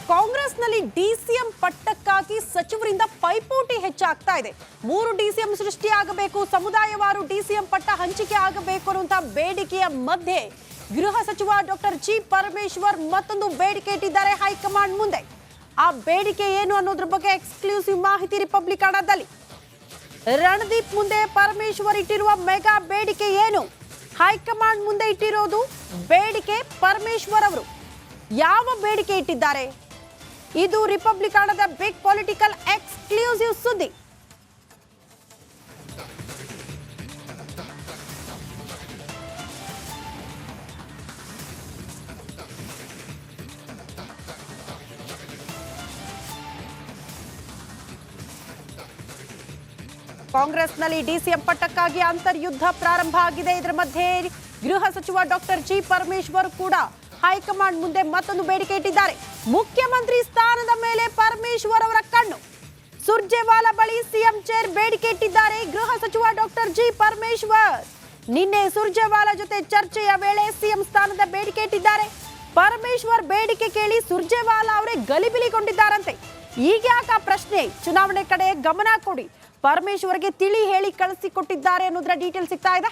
ಕಾಂಗ್ರೆಸ್ನಲ್ಲಿ ಡಿಸಿಎಂ ಪಟ್ಟಕ್ಕಾಗಿ ಸಚಿವರಿಂದ ಪೈಪೋಟಿ ಹೆಚ್ಚಾಗ್ತಾ ಇದೆ. 3 ಡಿಸಿಎಂ ಸೃಷ್ಟಿಯಾಗಬೇಕು, ಸಮುದಾಯವಾರು ಡಿಸಿಎಂ ಪಟ್ಟ ಹಂಚಿಕೆ ಆಗಬೇಕು ಅನ್ನುವಂತ ಬೇಡಿಕೆಯ ಮಧ್ಯೆ ಗೃಹ ಸಚಿವ ಡಾಕ್ಟರ್ ಜಿ ಪರಮೇಶ್ವರ್ ಮತ್ತೊಂದು ಬೇಡಿಕೆ ಇಟ್ಟಿದ್ದಾರೆ ಹೈಕಮಾಂಡ್ ಮುಂದೆ. ಆ ಬೇಡಿಕೆ ಏನು ಅನ್ನೋದ್ರ ಬಗ್ಗೆ ಎಕ್ಸ್ಕ್ಲೂಸಿವ್ ಮಾಹಿತಿ ರಿಪಬ್ಲಿಕ್ ಕನ್ನಡದಲ್ಲಿ. ರಣದೀಪ್ ಮುಂದೆ ಪರಮೇಶ್ವರ್ ಇಟ್ಟಿರುವ ಮೆಗಾ ಬೇಡಿಕೆ ಏನು? ಹೈಕಮಾಂಡ್ ಮುಂದೆ ಇಟ್ಟಿರೋದು ಬೇಡಿಕೆ ಪರಮೇಶ್ವರ್ ಅವರು ಯಾವ ಬೇಡಿಕೆ ಇಟ್ಟಿದ್ದಾರೆ? ಇದು ರಿಪಬ್ಲಿಕ್ ಕನ್ನಡದ ಬಿಗ್ ಪೊಲಿಟಿಕಲ್ ಎಕ್ಸ್ಕ್ಲೂಸಿವ್ ಸುದ್ದಿ. ಕಾಂಗ್ರೆಸ್ನಲ್ಲಿ ಡಿಸಿಎಂ ಪಟ್ಟಕ್ಕಾಗಿ ಅಂತರ್ಯುದ್ಧ ಪ್ರಾರಂಭ ಆಗಿದೆ. ಇದರ ಮಧ್ಯೆ ಗೃಹ ಸಚಿವ ಡಾಕ್ಟರ್ ಜಿ ಪರಮೇಶ್ವರ್ ಕೂಡ ಹೈಕಮಾಂಡ್ ಮುಂದೆ ಮತ್ತೊಂದು ಬೇಡಿಕೆ ಇಟ್ಟಿದ್ದಾರೆ. ಮುಖ್ಯಮಂತ್ರಿ ಸ್ಥಾನದ ಮೇಲೆ ಪರಮೇಶ್ವರ್ ಅವರ ಕಣ್ಣು. ಸುರ್ಜೇವಾಲಾ ಬಳಿ ಸಿಎಂ ಚೇರ್ ಬೇಡಿಕೆ ಇಟ್ಟಿದ್ದಾರೆ ಗೃಹ ಸಚಿವ ಡಾಕ್ಟರ್ ಜಿ ಪರಮೇಶ್ವರ್. ನಿನ್ನೆ ಸುರ್ಜೇವಾಲಾ ಜೊತೆ ಚರ್ಚೆಯ ವೇಳೆ ಸಿಎಂ ಸ್ಥಾನದ ಬೇಡಿಕೆ ಇಟ್ಟಿದ್ದಾರೆ. ಪರಮೇಶ್ವರ್ ಬೇಡಿಕೆ ಕೇಳಿ ಸುರ್ಜೇವಾಲಾ ಅವರೇ ಗಲಿಬಿಲಿಗೊಂಡಿದ್ದಾರಂತೆ. ಈಗ ಯಾಕೆ ಪ್ರಶ್ನೆ? ಚುನಾವಣೆ ಕಡೆ ಗಮನ ಕೊಡಿ. ಪರಮೇಶ್ವರ್ಗೆ ತಿಳಿ ಹೇಳಿ ಕಳಿಸಿಕೊಟ್ಟಿದ್ದಾರೆ ಅನ್ನೋದ್ರ ಡೀಟೇಲ್ ಸಿಗ್ತಾ ಇದೆ.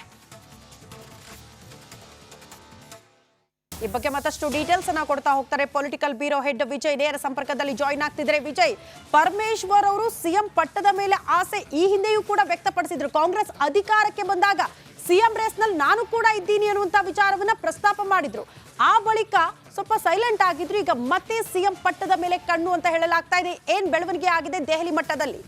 ಈ ಬಗ್ಗೆ ಮತ್ತಷ್ಟು ಡೀಟೇಲ್ಸ್ ಅನ್ನ ಕೊಡ್ತಾ ಹೋಗ್ತಾರೆ ಪೊಲಿಟಿಕಲ್ ಬ್ಯೂರೋ ಹೆಡ್ ವಿಜಯ್ ನೇರ ಸಂಪರ್ಕದಲ್ಲಿ ಜಾಯಿನ್ ಆಗ್ತಿದ್ದಾರೆ. ವಿಜಯ್, ಪರಮೇಶ್ವರ್ ಅವರು ಸಿಎಂ ಪಟ್ಟದ ಮೇಲೆ ಆಸೆ ಈ ಹಿಂದೆಯೂ ಕೂಡ ವ್ಯಕ್ತಪಡಿಸಿದ್ರು. ಕಾಂಗ್ರೆಸ್ ಅಧಿಕಾರಕ್ಕೆ ಬಂದಾಗ ಸಿಎಂ ರೇಸ್ ನಲ್ಲಿ ನಾನು ಕೂಡ ಇದ್ದೀನಿ ಅನ್ನುವಂತ ವಿಚಾರವನ್ನ ಪ್ರಸ್ತಾಪ ಮಾಡಿದ್ರು. ಆ ಬಳಿಕ ಸ್ವಲ್ಪ ಸೈಲೆಂಟ್ ಆಗಿದ್ರು. ಈಗ ಮತ್ತೆ ಸಿಎಂ ಪಟ್ಟದ ಮೇಲೆ ಕಣ್ಣು ಅಂತ ಹೇಳಲಾಗ್ತಾ ಇದೆ. ಏನ್ ಬೆಳವಣಿಗೆ ಆಗಿದೆ ದೆಹಲಿ ಮಟ್ಟದಲ್ಲಿ?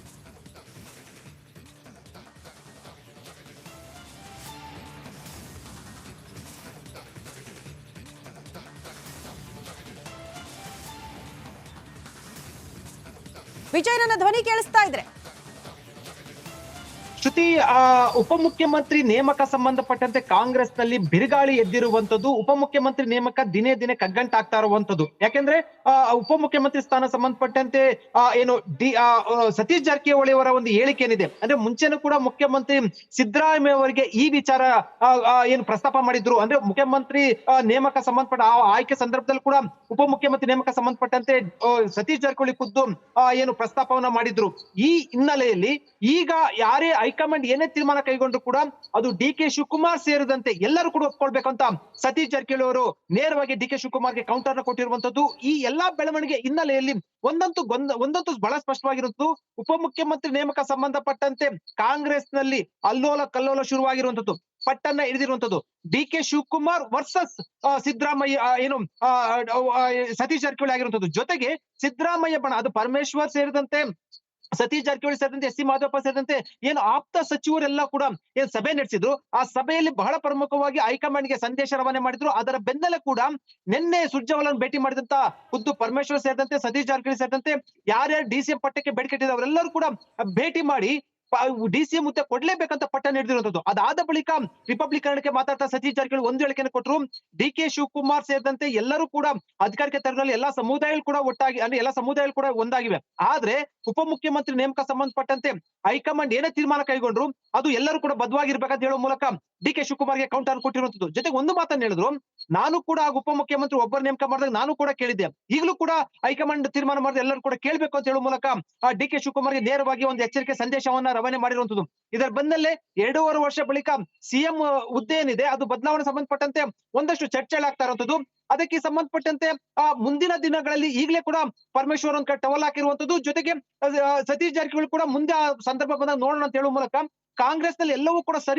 ವಿಜಯ್, ನನ್ನ ಧ್ವನಿ ಕೇಳಿಸ್ತಾ ಇದ್ರೆ? ಶ್ರುತಿ, ಉಪಮುಖ್ಯಮಂತ್ರಿ ನೇಮಕ ಸಂಬಂಧಪಟ್ಟಂತೆ ಕಾಂಗ್ರೆಸ್ ನಲ್ಲಿ ಬಿರುಗಾಳಿ ಎದ್ದಿರುವಂತದ್ದು. ಉಪಮುಖ್ಯಮಂತ್ರಿ ನೇಮಕ ದಿನೇ ದಿನೇ ಕಗ್ಗಂಟಾಗ್ತಾ ಇರುವಂತದ್ದು. ಯಾಕೆಂದ್ರೆ ಉಪಮುಖ್ಯಮಂತ್ರಿ ಸ್ಥಾನ ಸಂಬಂಧಪಟ್ಟಂತೆ ಏನು ಸತೀಶ್ ಜಾರಕಿಹೊಳಿ ಅವರ ಒಂದು ಹೇಳಿಕೆ ಏನಿದೆ ಅಂದ್ರೆ, ಮುಂಚೆನೂ ಕೂಡ ಮುಖ್ಯಮಂತ್ರಿ ಸಿದ್ದರಾಮಯ್ಯ ಅವರಿಗೆ ಈ ವಿಚಾರ ಏನು ಪ್ರಸ್ತಾಪ ಮಾಡಿದ್ರು. ಅಂದ್ರೆ ಮುಖ್ಯಮಂತ್ರಿ ನೇಮಕ ಸಂಬಂಧಪಟ್ಟ ಆಯ್ಕೆ ಸಂದರ್ಭದಲ್ಲಿ ಕೂಡ ಉಪಮುಖ್ಯಮಂತ್ರಿ ನೇಮಕ ಸಂಬಂಧಪಟ್ಟಂತೆ ಸತೀಶ್ ಜಾರಕಿಹೊಳಿ ಖುದ್ದು ಏನು ಪ್ರಸ್ತಾಪವನ್ನ ಮಾಡಿದ್ರು. ಈ ಹಿನ್ನೆಲೆಯಲ್ಲಿ ಈಗ ಯಾರೇ ಹೈಕಮಾಂಡ್ ಏನೇ ತೀರ್ಮಾನ ಕೈಗೊಂಡ್ರು ಕೂಡ ಅದು ಡಿ ಕೆ ಶಿವಕುಮಾರ್ ಸೇರಿದಂತೆ ಎಲ್ಲರೂ ಕೂಡ ಒಪ್ಕೊಳ್ಬೇಕಂತ ಸತೀಶ್ ಜಾರಕಿಹೊಳಿ ಅವರು ನೇರವಾಗಿ ಡಿ ಕೆ ಶಿವಕುಮಾರ್ಗೆ ಕೌಂಟರ್ ಕೊಟ್ಟಿರುವಂತದ್ದು. ಈ ಎಲ್ಲಾ ಬೆಳವಣಿಗೆ ಹಿನ್ನೆಲೆಯಲ್ಲಿ ಒಂದಂತೂ ಬಹಳ ಸ್ಪಷ್ಟವಾಗಿರುವುದು, ಉಪಮುಖ್ಯಮಂತ್ರಿ ನೇಮಕ ಸಂಬಂಧಪಟ್ಟಂತೆ ಕಾಂಗ್ರೆಸ್ ನಲ್ಲಿ ಅಲ್ಲೋಲ ಕಲ್ಲೋಲ ಶುರುವಾಗಿರುವಂತದ್ದು, ಪಟ್ಟನ್ನ ಹಿಡಿದಿರುವಂತದ್ದು. D K Shivakumar versus Siddaramaiah ಏನು ಸತೀಶ್ ಜಾರಕಿಹೊಳಿ ಆಗಿರುವಂತದ್ದು. ಜೊತೆಗೆ ಸಿದ್ದರಾಮಯ್ಯ ಬಣ, ಅದು ಪರಮೇಶ್ವರ್ ಸೇರಿದಂತೆ ಸತೀಶ್ ಜಾರಕಿಹೊಳಿ ಸೇರಿದಂತೆ ಎಸ್ ಸಿ ಮಾಧವಪ್ಪ ಸೇರಿದಂತೆ ಏನು ಆಪ್ತ ಸಚಿವರೆಲ್ಲ ಕೂಡ ಏನ್ ಸಭೆ ನಡೆಸಿದ್ರು. ಆ ಸಭೆಯಲ್ಲಿ ಬಹಳ ಪ್ರಮುಖವಾಗಿ ಹೈಕಮಾಂಡ್ ಗೆ ಸಂದೇಶ ರವಾನೆ ಮಾಡಿದ್ರು. ಅದರ ಬೆನ್ನಲ್ಲೇ ಕೂಡ ನಿನ್ನೆ ಸುರ್ಜೇವಾಲಾ ಭೇಟಿ ಮಾಡಿದಂತ ಖುದ್ದು ಪರಮೇಶ್ವರ್ ಸೇರಿದಂತೆ ಸತೀಶ್ ಜಾರಕಿಹೊಳಿ ಸೇರಿದಂತೆ ಯಾರ್ಯಾರು ಡಿಸಿಎಂ ಪಟ್ಟಕ್ಕೆ ಬೇಡಿಕೆ ಇಟ್ಟಿದ್ರು ಅವರೆಲ್ಲರೂ ಕೂಡ ಭೇಟಿ ಮಾಡಿ ಡಿಸಿಎಂ ಹುದ್ದೆ ಕೊಡ್ಲೇಬೇಕಂತ ಪಟ್ಟ ನೀಡಿರುವಂತದ್ದು. ಅದಾದ ಬಳಿಕ ರಿಪಬ್ಲಿಕ್ ಕನ್ನಡಕ್ಕೆ ಮಾತಾಡ್ತಾ ಸತೀಶ್ ಜಾರಕಿಹೊಳಿ ಒಂದು ಹೇಳಿಕೆಯನ್ನು ಕೊಟ್ಟರು. ಡಿ ಕೆ ಶಿವಕುಮಾರ್ ಸೇರಿದಂತೆ ಎಲ್ಲರೂ ಕೂಡ ಅಧಿಕಾರಕ್ಕೆ ತರದಲ್ಲಿ ಎಲ್ಲಾ ಸಮುದಾಯಗಳು ಕೂಡ ಒಟ್ಟಾಗಿ, ಅಂದ್ರೆ ಎಲ್ಲಾ ಸಮುದಾಯಗಳು ಕೂಡ ಒಂದಾಗಿವೆ. ಆದ್ರೆ ಉಪಮುಖ್ಯಮಂತ್ರಿ ನೇಮಕ ಸಂಬಂಧಪಟ್ಟಂತೆ ಹೈಕಮಾಂಡ್ ಏನೇ ತೀರ್ಮಾನ ಕೈಗೊಂಡ್ರು ಅದು ಎಲ್ಲರೂ ಕೂಡ ಬದ್ಧವಾಗಿರ್ಬೇಕಂತ ಹೇಳೋ ಮೂಲಕ ಡಿ ಕೆ ಶಿವಕುಮಾರ್ಗೆ ಕೌಂಟರ್ ಕೊಟ್ಟಿರುವಂತದ್ದು. ಜೊತೆಗೆ ಒಂದು ಮಾತನ್ನ ಹೇಳಿದ್ರು, ನಾನು ಕೂಡ ಉಪಮುಖ್ಯಮಂತ್ರಿ ಒಬ್ಬರು ನೇಮಕ ಮಾಡಿದಾಗ ನಾನು ಕೂಡ ಕೇಳಿದ್ದೆ, ಈಗಲೂ ಕೂಡ ಹೈಕಮಾಂಡ್ ತೀರ್ಮಾನ ಮಾಡಿದ್ರೆ ಎಲ್ಲರೂ ಕೂಡ ಕೇಳಬೇಕು ಅಂತ ಹೇಳುವ ಮೂಲಕ ಡಿ ಕೆ ಶಿವಕುಮಾರ್ಗೆ ನೇರವಾಗಿ ಒಂದು ಎಚ್ಚರಿಕೆ ಸಂದೇಶವನ್ನ ರವಾನೆ ಮಾಡಿರುವಂತದ್ದು. ಇದರ ಬೆನ್ನಲ್ಲೇ 2.5 ವರ್ಷ ಬಳಿಕ ಸಿಎಂ ಹುದ್ದೆ ಏನಿದೆ ಅದು ಬದಲಾವಣೆ ಸಂಬಂಧಪಟ್ಟಂತೆ ಒಂದಷ್ಟು ಚರ್ಚೆಗಳಾಗ್ತಾ ಇರುವಂತದ್ದು. ಅದಕ್ಕೆ ಸಂಬಂಧಪಟ್ಟಂತೆ ಮುಂದಿನ ದಿನಗಳಲ್ಲಿ ಈಗಲೇ ಕೂಡ ಪರಮೇಶ್ವರ್ ಒಂದ್ ಟವಲ್ ಹಾಕಿರುವಂತದ್ದು. ಜೊತೆಗೆ ಸತೀಶ್ ಜಾರಕಿಹೊಳಿ ಕೂಡ ಮುಂದೆ ಆ ಸಂದರ್ಭ ಬಂದಾಗ ನೋಡೋಣ ಅಂತ ಹೇಳುವ ಮೂಲಕ ಕಾಂಗ್ರೆಸ್ ನಲ್ಲಿ ಎಲ್ಲವೂ ಕೂಡ ಸರಿ